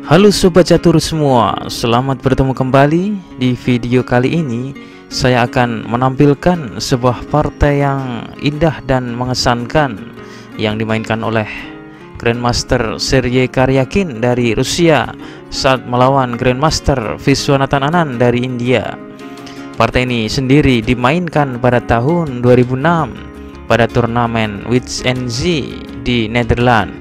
Halo Sobat Catur semua, selamat bertemu kembali. Di video kali ini saya akan menampilkan sebuah partai yang indah dan mengesankan yang dimainkan oleh Grandmaster Sergei Karyakin dari Rusia saat melawan Grandmaster Viswanathan Anand dari India. Partai ini sendiri dimainkan pada tahun 2006 pada turnamen WITS-NZ di Nederland.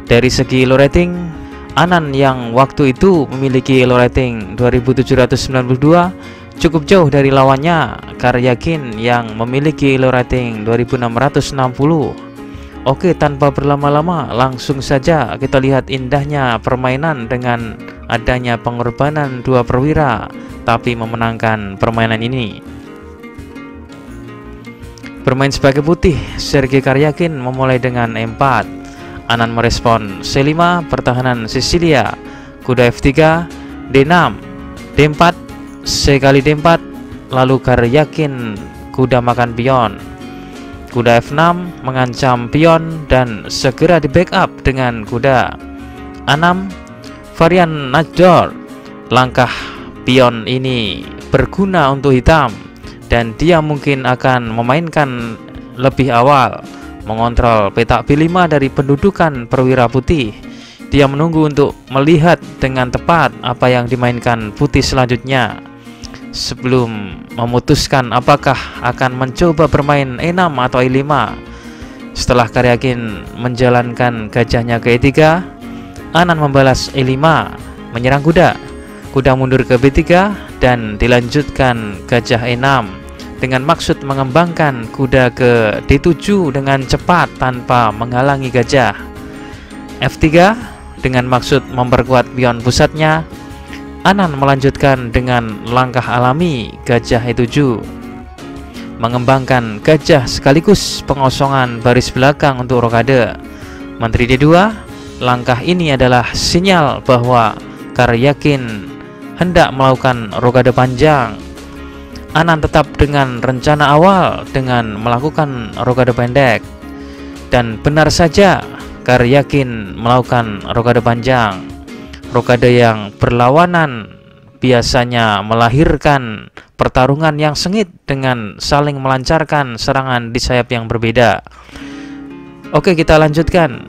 Dari segi low rating, Anand yang waktu itu memiliki low rating 2792 cukup jauh dari lawannya Karyakin yang memiliki low rating 2660. Oke, tanpa berlama-lama langsung saja kita lihat indahnya permainan dengan adanya pengorbanan dua perwira tapi memenangkan permainan ini. Bermain sebagai putih, Sergei Karyakin memulai dengan E4. Anand merespon C5, pertahanan Sisilia, kuda F3, D6, D4, C kali D4, lalu Karyakin kuda makan pion, kuda F6 mengancam pion dan segera di backup dengan kuda A6, varian Najdor. Langkah pion ini berguna untuk hitam dan dia mungkin akan memainkan lebih awal, mengontrol petak B5 dari pendudukan perwira putih. Dia menunggu untuk melihat dengan tepat apa yang dimainkan putih selanjutnya sebelum memutuskan apakah akan mencoba bermain E6 atau E5. Setelah Karyakin menjalankan gajahnya ke E3, Anand membalas E5, menyerang kuda. Kuda mundur ke B3 dan dilanjutkan gajah E6 dengan maksud mengembangkan kuda ke D7 dengan cepat tanpa menghalangi gajah. F3 dengan maksud memperkuat pion pusatnya. Anand melanjutkan dengan langkah alami gajah E7, mengembangkan gajah sekaligus pengosongan baris belakang untuk rokade. Menteri D2, langkah ini adalah sinyal bahwa Karyakin hendak melakukan rokade panjang. Anand tetap dengan rencana awal dengan melakukan rokade pendek, dan benar saja Karyakin melakukan rokade panjang. Rokade yang berlawanan biasanya melahirkan pertarungan yang sengit dengan saling melancarkan serangan di sayap yang berbeda. Oke, kita lanjutkan.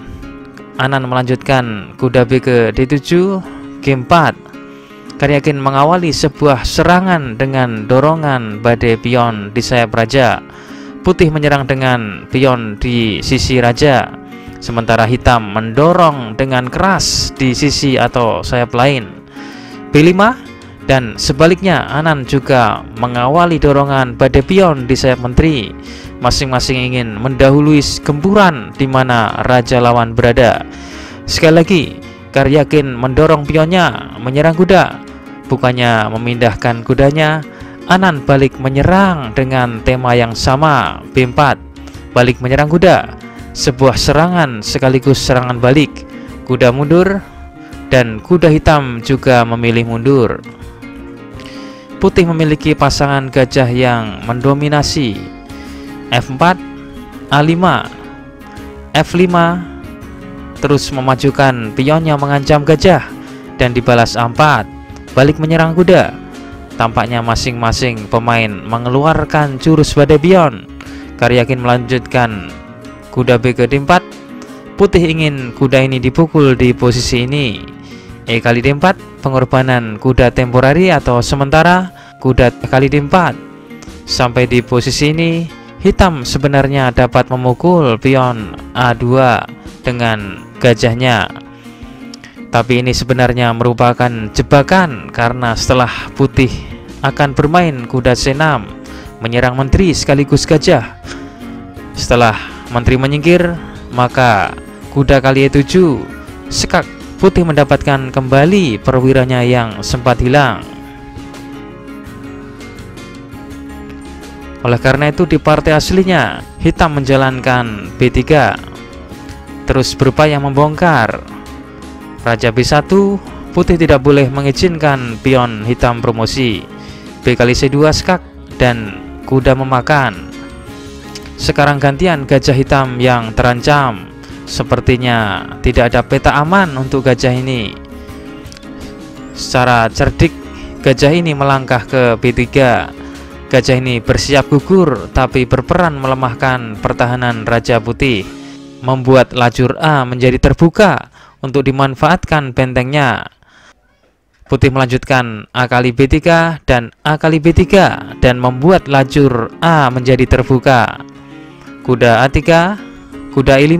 Anand melanjutkan kuda B ke D7, G4. Karyakin mengawali sebuah serangan dengan dorongan badai pion di sayap raja. Putih menyerang dengan pion di sisi raja, sementara hitam mendorong dengan keras di sisi atau sayap lain. B5 dan sebaliknya, Anand juga mengawali dorongan badai pion di sayap menteri. Masing-masing ingin mendahului gempuran di mana raja lawan berada. Sekali lagi, Karyakin mendorong pionnya menyerang kuda. Bukannya memindahkan kudanya, Anand balik menyerang dengan tema yang sama, B4, balik menyerang kuda. Sebuah serangan sekaligus serangan balik. Kuda mundur dan kuda hitam juga memilih mundur. Putih memiliki pasangan gajah yang mendominasi. F4, A5, F5, terus memajukan pionnya mengancam gajah dan dibalas A4, balik menyerang kuda. Tampaknya masing-masing pemain mengeluarkan jurus badai pion. Karyakin melanjutkan kuda B ke D4. Putih ingin kuda ini dipukul di posisi ini. E kali D4, pengorbanan kuda temporari atau sementara, kuda kali D4. Sampai di posisi ini, hitam sebenarnya dapat memukul pion A2 dengan gajahnya. Tapi ini sebenarnya merupakan jebakan karena setelah putih akan bermain kuda C6 menyerang menteri sekaligus gajah. Setelah menteri menyingkir, maka kuda kali E7 sekak. Putih mendapatkan kembali perwiranya yang sempat hilang. Oleh karena itu di partai aslinya hitam menjalankan B3, terus berupaya membongkar Raja B1. Putih tidak boleh mengizinkan pion hitam promosi. B kali C2 skak dan kuda memakan. Sekarang gantian gajah hitam yang terancam. Sepertinya tidak ada peta aman untuk gajah ini. Secara cerdik, gajah ini melangkah ke B3. Gajah ini bersiap gugur, tapi berperan melemahkan pertahanan Raja Putih, membuat lajur A menjadi terbuka untuk dimanfaatkan bentengnya. Putih melanjutkan A kali B3 dan A kali B3 dan membuat lajur A menjadi terbuka. Kuda A3, kuda I5,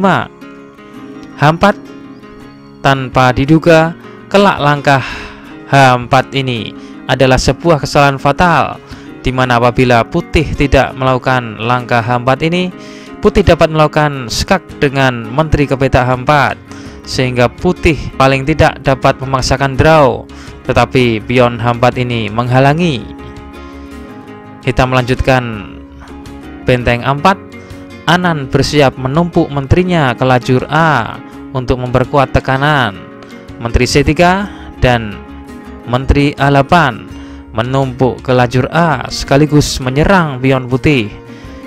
H4. Tanpa diduga, kelak langkah H4 ini adalah sebuah kesalahan fatal, di mana apabila Putih tidak melakukan langkah H4 ini, Putih dapat melakukan skak dengan menteri ke peta H4, sehingga Putih paling tidak dapat memaksakan draw, tetapi pion H4 ini menghalangi. Hitam melanjutkan benteng A4. Anan bersiap menumpuk menterinya ke lajur A untuk memperkuat tekanan. Menteri C3 dan Menteri A8 menumpuk ke lajur A sekaligus menyerang pion Putih.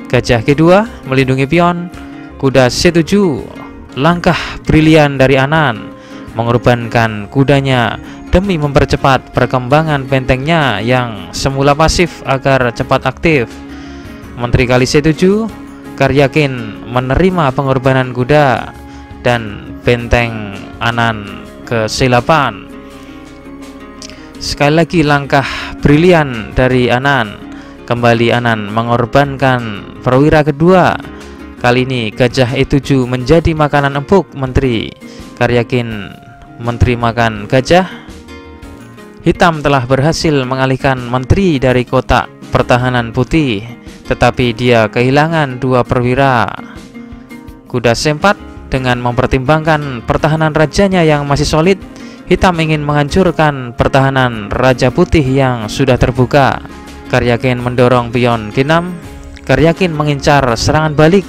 Gajah G2 melindungi pion. Kuda C7, langkah brilian dari Anan, mengorbankan kudanya demi mempercepat perkembangan bentengnya yang semula pasif agar cepat aktif. Menteri kali C7, Karyakin menerima pengorbanan kuda dan benteng Anan ke C8. Sekali lagi langkah brilian dari Anan. Kembali Anan mengorbankan perwira kedua. Kali ini gajah E7 menjadi makanan empuk menteri. Karyakin menteri makan gajah. Hitam telah berhasil mengalihkan menteri dari kotak pertahanan Putih, tetapi dia kehilangan 2 perwira. Kuda C4 dengan mempertimbangkan pertahanan rajanya yang masih solid, Hitam ingin menghancurkan pertahanan Raja Putih yang sudah terbuka. Karyakin mendorong pion G6. Karyakin mengincar serangan balik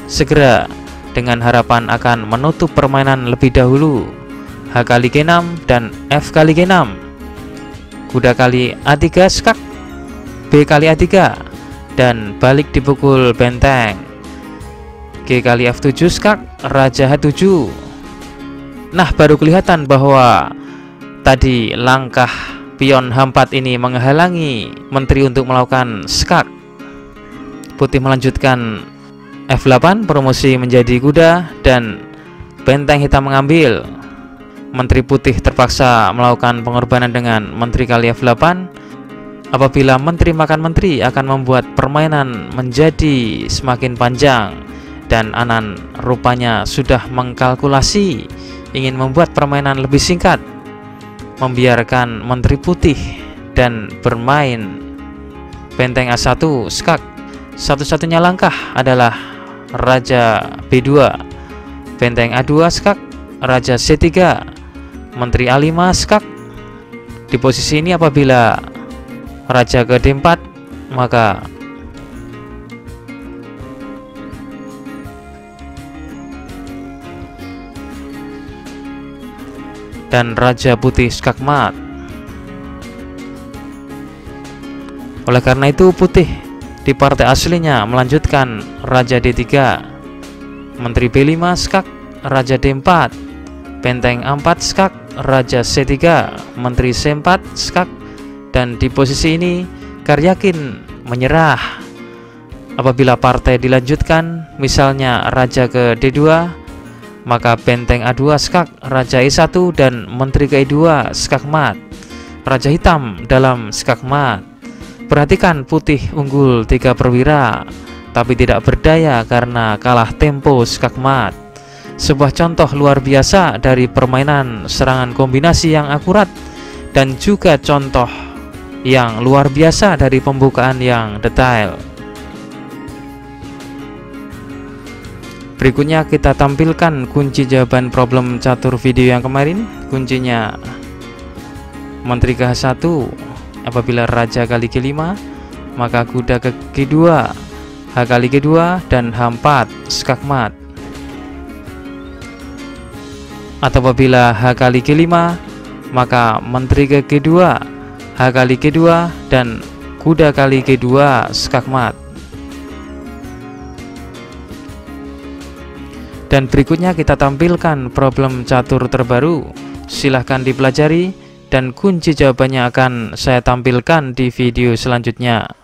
segera dengan harapan akan menutup permainan lebih dahulu. H kali G6 dan F kali G6. Kuda kali A3 skak, B kali A3 dan balik dipukul benteng. G kali F7 skak, Raja H7. Nah, baru kelihatan bahwa tadi langkah pion H4 ini menghalangi menteri untuk melakukan skak. Putih melanjutkan F8, promosi menjadi kuda dan benteng hitam mengambil. Menteri Putih terpaksa melakukan pengorbanan dengan menteri kali F8. Apabila menteri makan menteri akan membuat permainan menjadi semakin panjang, dan Anan rupanya sudah mengkalkulasi ingin membuat permainan lebih singkat, membiarkan menteri Putih dan bermain benteng A1 skak. Satu-satunya langkah adalah Raja B2, benteng A2 skak, Raja C3, menteri A5 skak. Di posisi ini apabila Raja ke D4, maka dan Raja Putih skak mat. Oleh karena itu Putih di partai aslinya melanjutkan Raja D3, menteri B5 skak, Raja D4, benteng A4 skak, Raja C3, menteri C4 skak. Dan di posisi ini Karyakin menyerah. Apabila partai dilanjutkan, misalnya Raja ke D2, maka benteng A2 skak, Raja E1 dan menteri ke E2 skak mat. Raja hitam dalam skak mat. Perhatikan Putih unggul 3 perwira, tapi tidak berdaya karena kalah tempo skak mat. Sebuah contoh luar biasa dari permainan serangan kombinasi yang akurat, dan juga contoh yang luar biasa dari pembukaan yang detail. Berikutnya kita tampilkan kunci jawaban problem catur video yang kemarin. Kuncinya menteri ke H1 apabila Raja kali G5, maka kuda ke G2, H kali G2 dan H4 skak mat. Atau apabila H kali G5, maka menteri ke G2, H kali G2 dan kuda kali G2 skak mat. Dan berikutnya kita tampilkan problem catur terbaru. Silahkan dipelajari dan kunci jawabannya akan saya tampilkan di video selanjutnya.